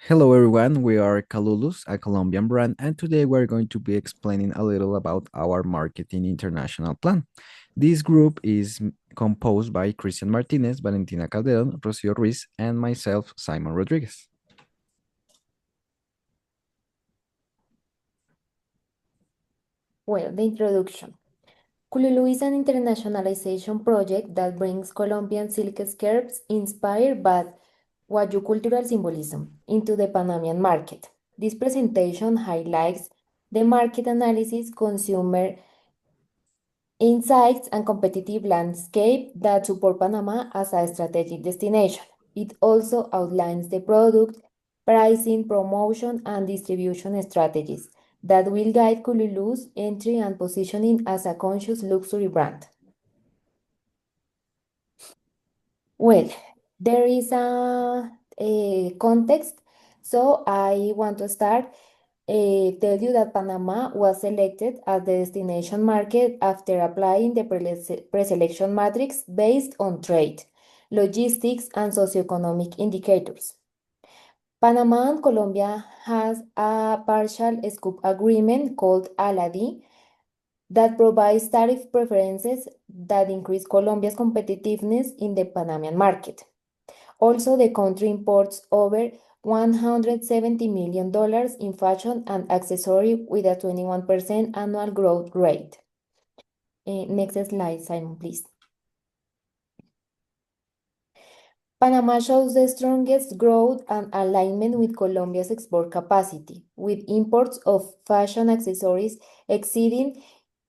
Hello everyone, we are Kalulus, a Colombian brand, and today we're going to be explaining a little about our marketing international plan. This group is composed by Cristian Martinez, Valentina Calderon, Rocío Ruiz, and myself, Simon Rodriguez. Well, the introduction. Kalulu is an internationalization project that brings Colombian silk scarves inspired by Wayuu cultural symbolism into the Panamanian market. This presentation highlights the market analysis, consumer insights, and competitive landscape that support Panama as a strategic destination. It also outlines the product, pricing, promotion, and distribution strategies that will guide Kululu's entry and positioning as a conscious luxury brand. Well, there is a context, so I want to start tell you that Panama was selected as the destination market after applying the preselection matrix based on trade, logistics, and socioeconomic indicators. Panama and Colombia has a partial scope agreement called ALADI that provides tariff preferences that increase Colombia's competitiveness in the Panamanian market. Also, the country imports over $170 million in fashion and accessory with a 21% annual growth rate. Next slide, Simon, please. Panama shows the strongest growth and alignment with Colombia's export capacity, with imports of fashion accessories exceeding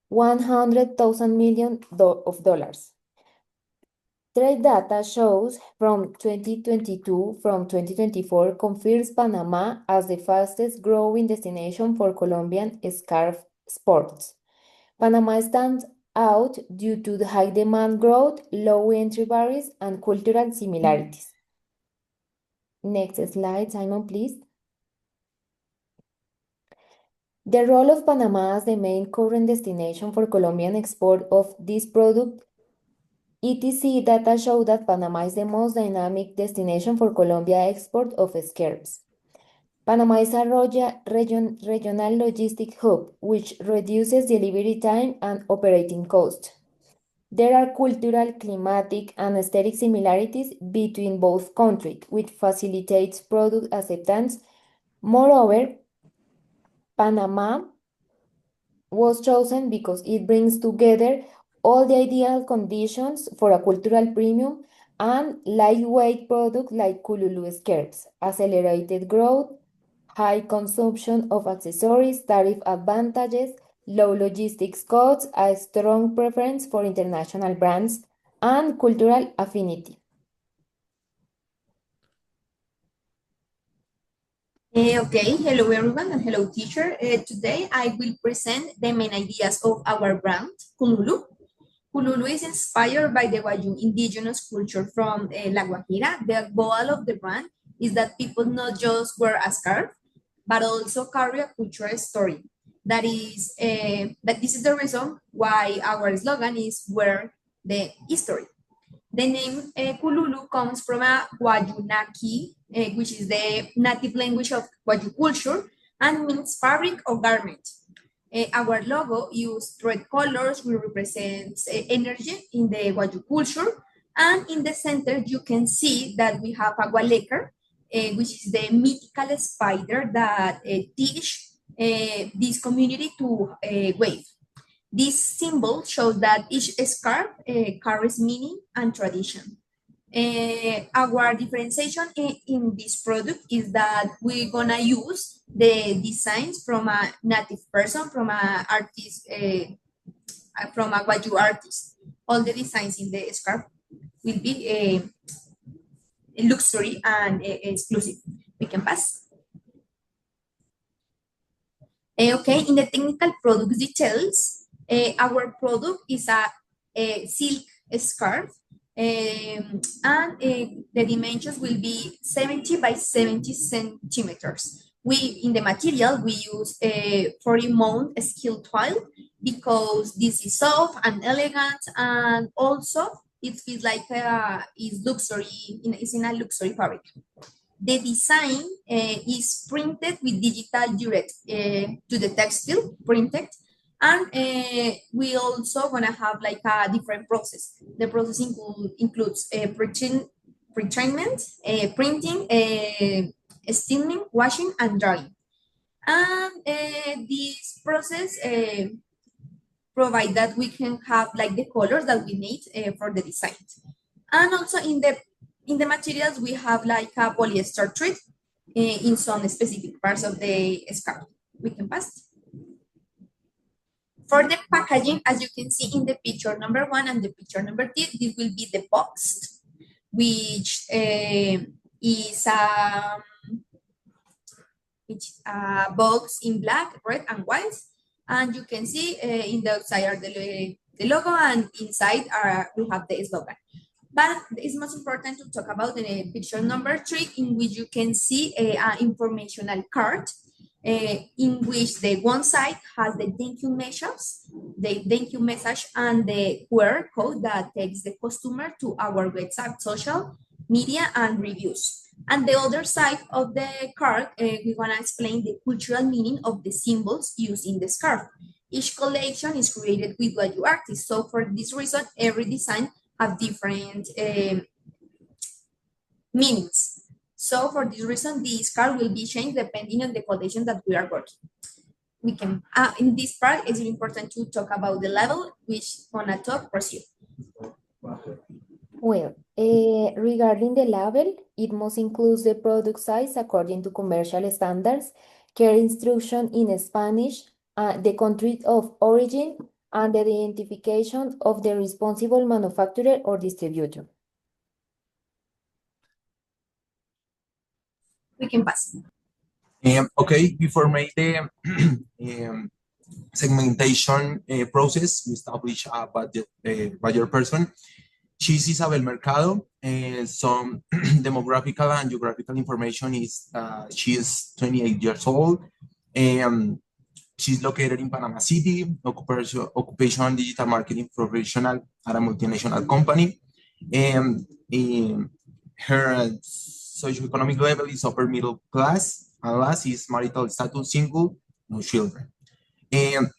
$100,000 million. Trade data shows from 2022 from 2024 confirms Panama as the fastest growing destination for Colombian scarf sports. Panama stands out due to the high demand growth, low entry barriers, and cultural similarities. Next slide, Simon, please. The role of Panama as the main current destination for Colombian export of this product. ETC data show that Panama is the most dynamic destination for Colombia export of scarves. Panama is a regional logistic hub, which reduces delivery time and operating cost. There are cultural, climatic, and aesthetic similarities between both countries, which facilitates product acceptance. Moreover, Panama was chosen because it brings together all the ideal conditions for a cultural premium and lightweight product like Kululu scarves, accelerated growth, high consumption of accessories, tariff advantages, low logistics costs, a strong preference for international brands, and cultural affinity. Okay, hello everyone and hello teacher. Today I will present the main ideas of our brand, Kalulu. Kalulu is inspired by the Wayuu indigenous culture from La Guajira. The goal of the brand is that people not just wear a scarf, but also carry a cultural story. That this is the reason why our slogan is wear the history. The name Kululu comes from a Wayuunaki, which is the native language of Wayuu culture and means fabric or garment. Our logo uses red colors, which represents energy in the Wayuu culture. And in the center, you can see that we have a Gualeker, which is the mythical spider that teach this community to wave. This symbol shows that each scarf carries meaning and tradition. Our differentiation in this product is that we're gonna use the designs from a native person, from a artist, from a Wayuu artist. All the designs in the scarf will be luxury and exclusive. We can pass. Okay, in the technical product details, our product is a silk scarf and the dimensions will be 70 by 70 centimeters. In the material, we use a 40 mount steel tile because this is soft and elegant, and also it feels like is luxury, it's in a luxury fabric. The design is printed with digital direct to the textile printed. And we also gonna have like a different process. The process includes pre-treatment, printing, steaming, washing, and drying. And this process provide that we can have like the colors that we need for the design. And also in the materials, we have like a polyester thread in some specific parts of the scarf. We can pass. For the packaging, as you can see in the picture number 1 and the picture number 2, this will be the box, which is a box in black, red, and white. And you can see in the outside are the logo, and inside we have the slogan. But it's most important to talk about the picture number 3, in which you can see an informational card in which the one side has the thank you message and the QR code that takes the customer to our website, social media, and reviews. And the other side of the card, we want to explain the cultural meaning of the symbols used in the scarf. Each collection is created with Wagyu artists. So for this reason, every design have different meanings. So for this reason, this card will be changed depending on the collection that we are working. We can, in this part, it's important to talk about the level, which gonna talk Rocío. Well, regarding the label, it must include the product size according to commercial standards, care instruction in Spanish, the country of origin, and the identification of the responsible manufacturer or distributor. We can pass. Okay, before make the segmentation process, we establish a budget person. She's Isabel Mercado. Some demographical and geographical information is she is 28 years old. She's located in Panama City, occupation digital marketing professional at a multinational company. Her socioeconomic level is upper middle class, and last is marital status single, no children. And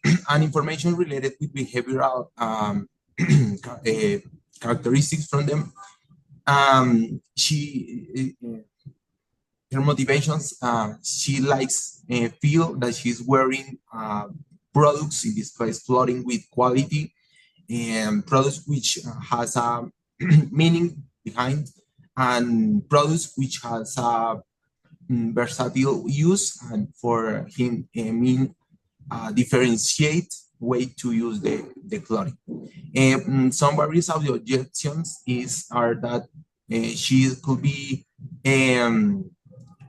information related with behavioral characteristics from them. Her motivations, she likes feel that she's wearing products, in this case clothing with quality, and products which has a meaning behind, and products which has a versatile use, and for him mean differentiate way to use the clothing. Some various of the objections are that she could be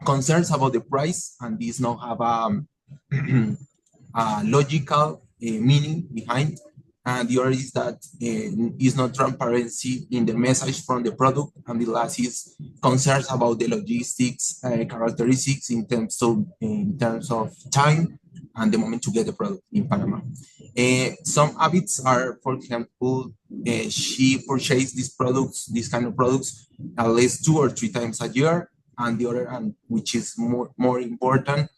concerns about the price, and this not have a logical meaning behind. And the other is that is not transparency in the message from the product, and the last is concerns about the logistics characteristics in terms of time and the moment to get the product in Panama. Some habits are, for example, she purchased these kind of products at least 2 or 3 times a year, and the other, and which is more important,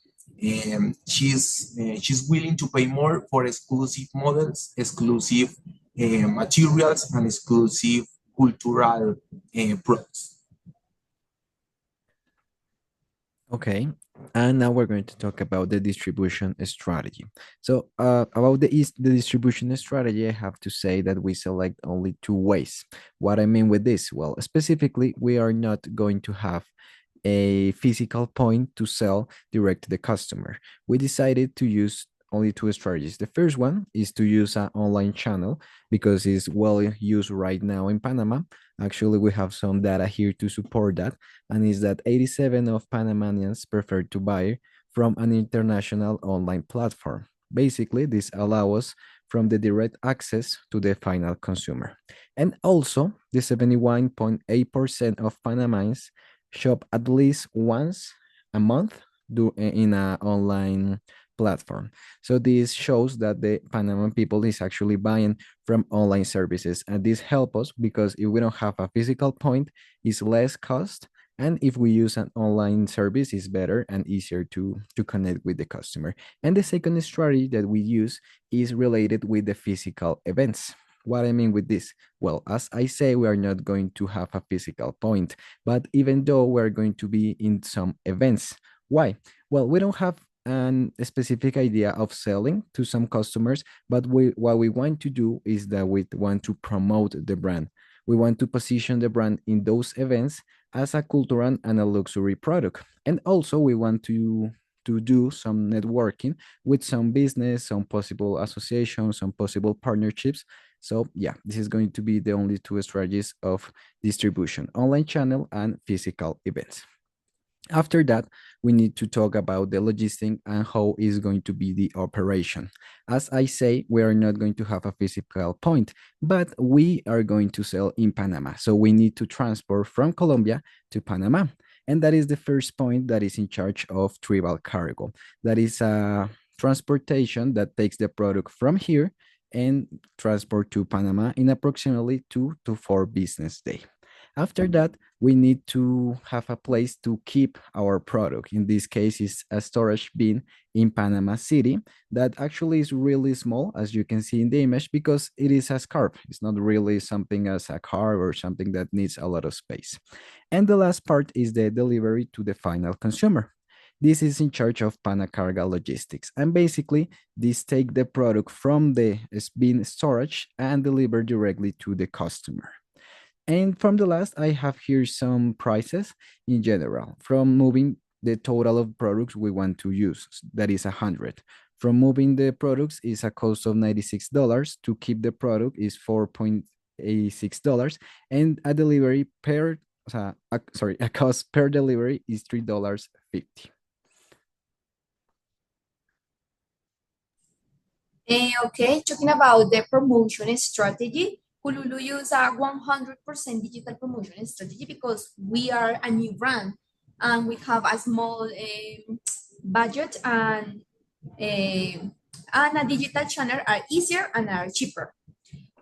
she's willing to pay more for exclusive models, exclusive materials, and exclusive cultural products. Okay, and now we're going to talk about the distribution strategy. So about the distribution strategy, I have to say that we select only 2 ways. What I mean with this? Well, specifically, we are not going to have a physical point to sell direct to the customer. We decided to use only 2 strategies. The first one is to use an online channel because it's well used right now in Panama. Actually, we have some data here to support that, and is that 87% of Panamanians prefer to buy from an international online platform. Basically, this allows us from the direct access to the final consumer. And also, the 71.8% of Panamanians shop at least once a month in an online platform. So this shows that the Panama people is actually buying from online services, and this helps us because if we don't have a physical point, it's less cost, and if we use an online service, it's better and easier to connect with the customer. And the second strategy that we use is related with the physical events. What I mean with this? Well, as I say, we are not going to have a physical point, but even though we're going to be in some events. Why? Well, we don't have a specific idea of selling to some customers, but what we want to do is that we want to promote the brand. We want to position the brand in those events as a cultural and a luxury product. And also we want to do some networking with some business, some possible associations, some possible partnerships. So yeah, this is going to be the only two strategies of distribution: online channel and physical events. After that, we need to talk about the logistic and how is going to be the operation. As I say, we are not going to have a physical point, but we are going to sell in Panama. So we need to transport from Colombia to Panama. And that is the first point that is in charge of tribal cargo. That is a transportation that takes the product from here and transport to Panama in approximately 2 to 4 business days. After that, we need to have a place to keep our product. In this case, it's a storage bin in Panama City that actually is really small, as you can see in the image, because it is a scarf. It's not really something as a car or something that needs a lot of space. And the last part is the delivery to the final consumer. This is in charge of Panacarga Logistics. And basically, this take the product from the bin storage and deliver directly to the customer. And from the last, I have here some prices in general. From moving the total of products we want to use, that is 100. From moving the products is a cost of $96. To keep the product is $4.86. And a delivery per, a cost per delivery is $3.50. Okay, talking about the promotion strategy, Kululu use a 100% digital promotion strategy because we are a new brand and we have a small budget, and a digital channel are easier and are cheaper.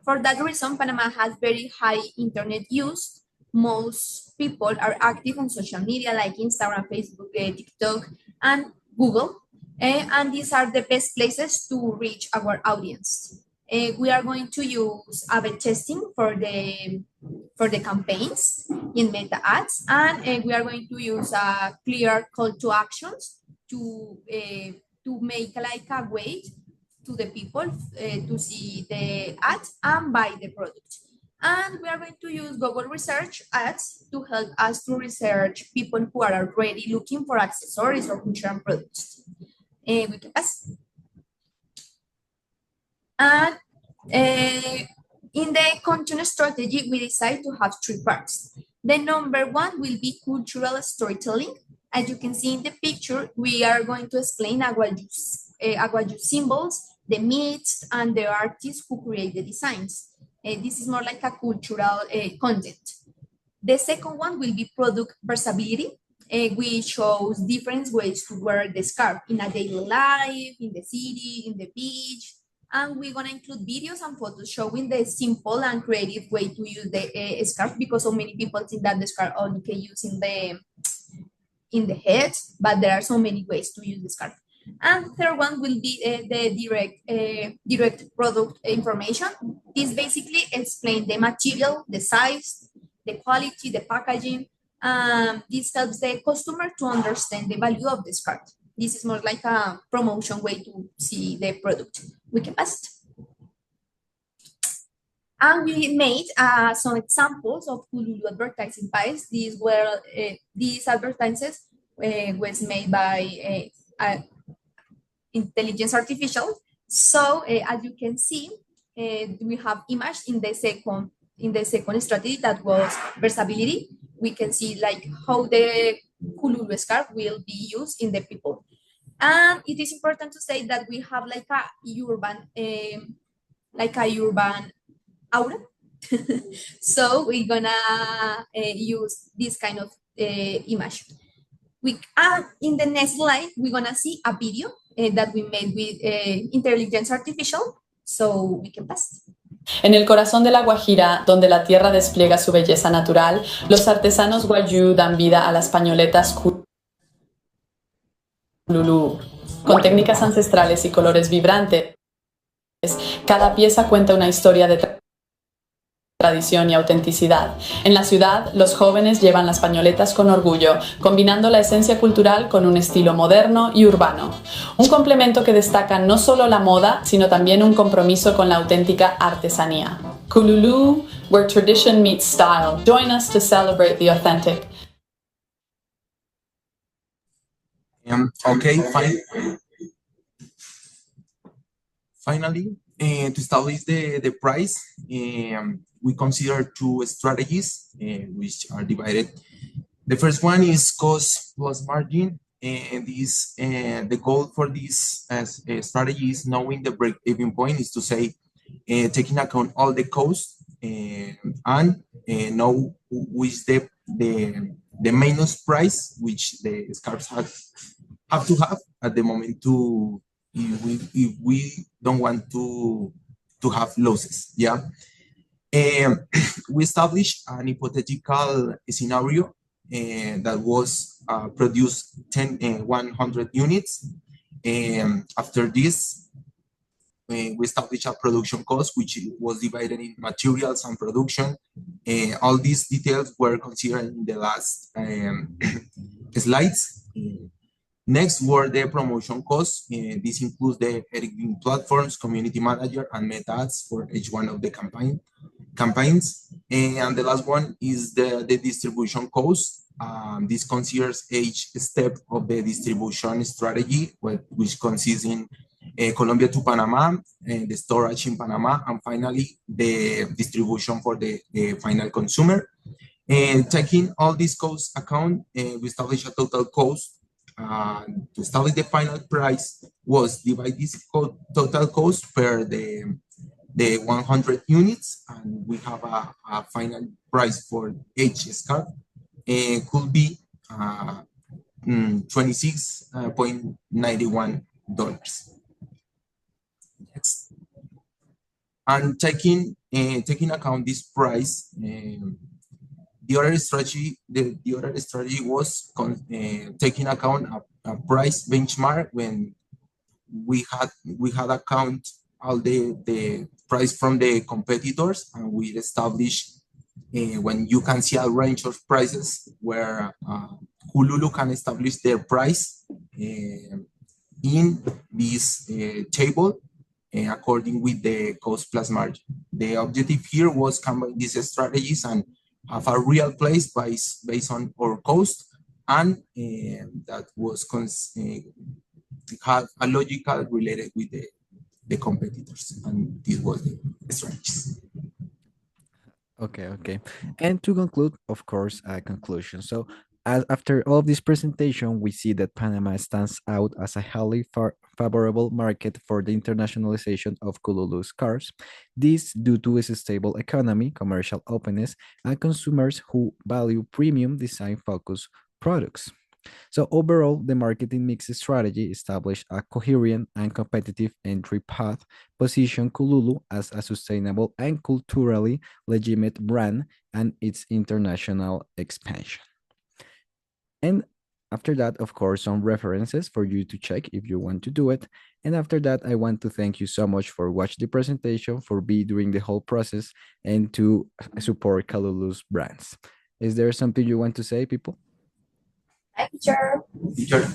For that reason, Panama has very high internet use. Most people are active on social media like Instagram, Facebook, TikTok, and Google. And these are the best places to reach our audience. We are going to use A/B testing for the campaigns in Meta ads, and we are going to use a clear call to actions to make like a way to the people to see the ads and buy the product. And we are going to use Google Research ads to help us to research people who are already looking for accessories or cultural products. We can pass. And in the content strategy, we decide to have 3 parts. The number 1 will be cultural storytelling. As you can see in the picture, we are going to explain Aguaju symbols, the myths, and the artists who create the designs. This is more like a cultural content. The second one will be product versatility, which shows different ways to wear the scarf in a daily life, in the city, in the beach. And we're gonna include videos and photos showing the simple and creative way to use the scarf, because so many people think that the scarf only can use in the head, but there are so many ways to use the scarf. And third one will be the direct product information. This basically explains the material, the size, the quality, the packaging. This helps the customer to understand the value of the scarf. This is more like a promotion way to see the product. We can pass. And we made some examples of Kululu advertising pies. These advertisements was made by intelligence artificial. So as you can see, we have image in the second strategy that was versatility. We can see like how the Kululu scarf will be used in the people. And it is important to say that we have like a urban aura. So we're gonna use this kind of image. In the next slide, we're gonna see a video that we made with intelligence artificial, so we can pass. En el corazón de la Guajira, donde la tierra despliega su belleza natural, los artesanos guayú dan vida a las pañoletas Kalulu. Con técnicas ancestrales y colores vibrantes, cada pieza cuenta una historia de tradición y autenticidad. En la ciudad, los jóvenes llevan las pañoletas con orgullo, combinando la esencia cultural con un estilo moderno y urbano. Un complemento que destaca no solo la moda, sino también un compromiso con la auténtica artesanía. Kalulu, where tradition meets style. Join us to celebrate the authentic. Okay, fine. Finally, to establish the price, we consider two strategies which are divided. The first one is cost plus margin, and the goal for this strategy is knowing the break-even point, is to say, taking account all the costs and know which the minus price which the scarves have to have at the moment to if we don't want to have losses. Yeah. We established an hypothetical scenario that was produced 100 units. After this, we established a production cost, which was divided in materials and production. All these details were considered in the last slides. Next were the promotion costs. This includes the editing platforms, community manager, and meta ads for each one of the campaigns. And the last one is the distribution cost. This considers each step of the distribution strategy, which consists in Colombia to Panama, the storage in Panama, and finally the distribution for the final consumer. And taking all these costs account, we establish a total cost. To establish the final price was divide this total cost per the 100 units, and we have a final price for each scarf. Could be $26.91. Next. And taking account this price, the other strategy was taking account a price benchmark when we had account all the price from the competitors, and we established when you can see a range of prices where Kalulu can establish their price in this table according with the cost plus margin. The objective here was combine these strategies and have a real place based on our cost, and that was have a logical related with the competitors, and this was the strategies. Okay. And to conclude, of course, a conclusion. So after all of this presentation, we see that Panama stands out as a highly favorable market for the internationalization of Kalulu's cars. This due to its stable economy, commercial openness, and consumers who value premium design-focused products. So overall, the marketing mix strategy established a coherent and competitive entry path, position Kalulu as a sustainable and culturally legitimate brand, and its international expansion. And after that, of course, some references for you to check if you want to do it. And after that, I want to thank you so much for watching the presentation, for being during the whole process, and to support Kalulu's brands. Is there something you want to say, people? Bye, teacher. Hi, teacher.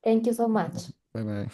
Thank you so much. Bye-bye.